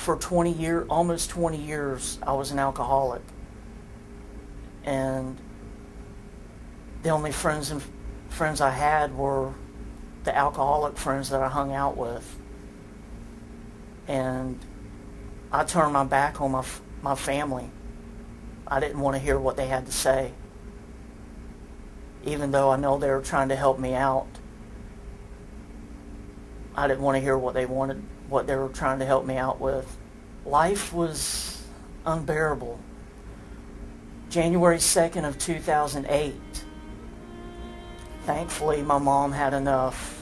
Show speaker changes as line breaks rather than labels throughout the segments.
for 20 years, almost 20 years, I was an alcoholic. And the only friends I had were the alcoholic friends that I hung out with. And I turned my back on my family. I didn't want to hear what they had to say. Even though I know they were trying to help me out, I didn't want to hear what they were trying to help me out with. Life was unbearable. January 2nd of 2008, thankfully my mom had enough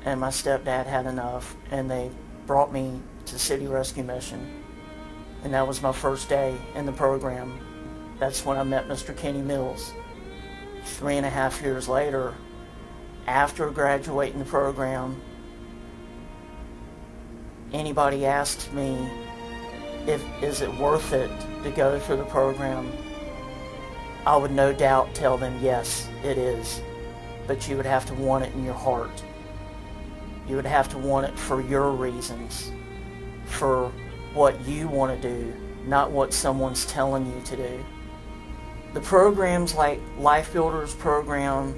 and my stepdad had enough, and they brought me to City Rescue Mission. And that was my first day in the program. That's when I met Mr. Kenny Mills. 3.5 years later, after graduating the program, anybody asked me is it worth it to go through the program, I would no doubt tell them yes, it is. But you would have to want it in your heart. You would have to want it for your reasons, for what you want to do, not what someone's telling you to do. The programs like Life Builders program,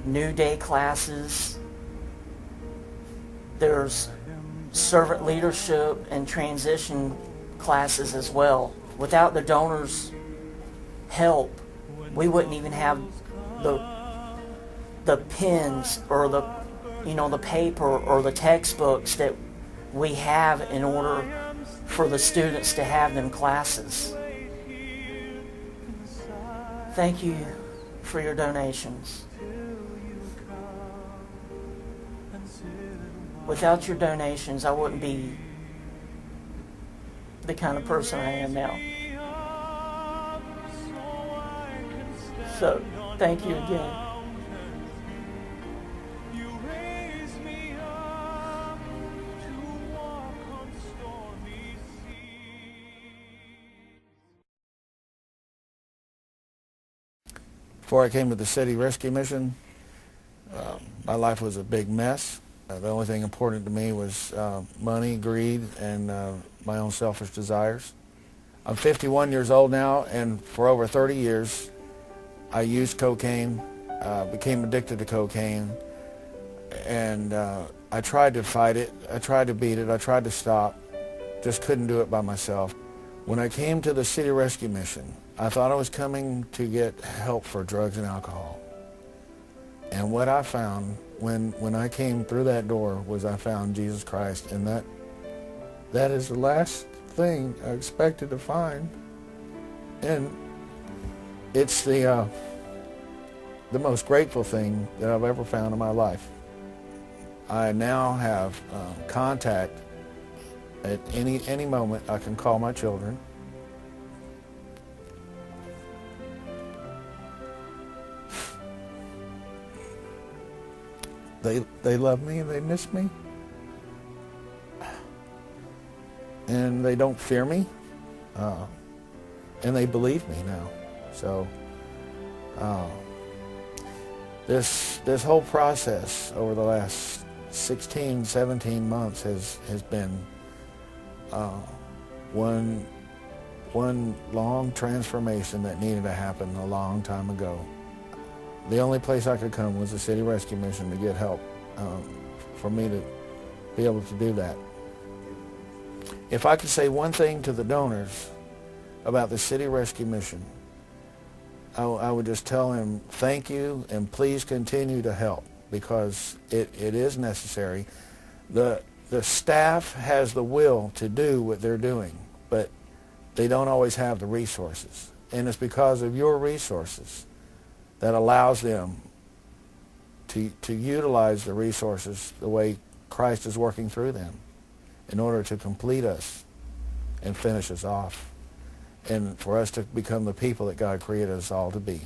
New Day classes, there's servant leadership and transition classes as well. Without the donors' help, we wouldn't even have the pens or the paper or the textbooks that we have in order for the students to have them classes. Thank you for your donations. Without your donations, I wouldn't be the kind of person I am now. So, thank you again.
Before I came to the City Rescue Mission, my life was a big mess. The only thing important to me was money, greed, and my own selfish desires. I'm 51 years old now, and for over 30 years, I used cocaine, became addicted to cocaine, and I tried to fight it, I tried to beat it, I tried to stop, just couldn't do it by myself. When I came to the City Rescue Mission, I thought I was coming to get help for drugs and alcohol. And what I found when I came through that door was I found Jesus Christ, and that is the last thing I expected to find. And it's the most grateful thing that I've ever found in my life. I now have contact at any moment. I can call my children. They love me and they miss me. And they don't fear me. And they believe me now. So this whole process over the last 16, 17 months has been one long transformation that needed to happen a long time ago. The only place I could come was the City Rescue Mission to get help for me to be able to do that. If I could say one thing to the donors about the City Rescue Mission, I would just tell them thank you and please continue to help, because it is necessary. The staff has the will to do what they're doing, but they don't always have the resources. And it's because of your resources that allows them to utilize the resources the way Christ is working through them in order to complete us and finish us off, and for us to become the people that God created us all to be.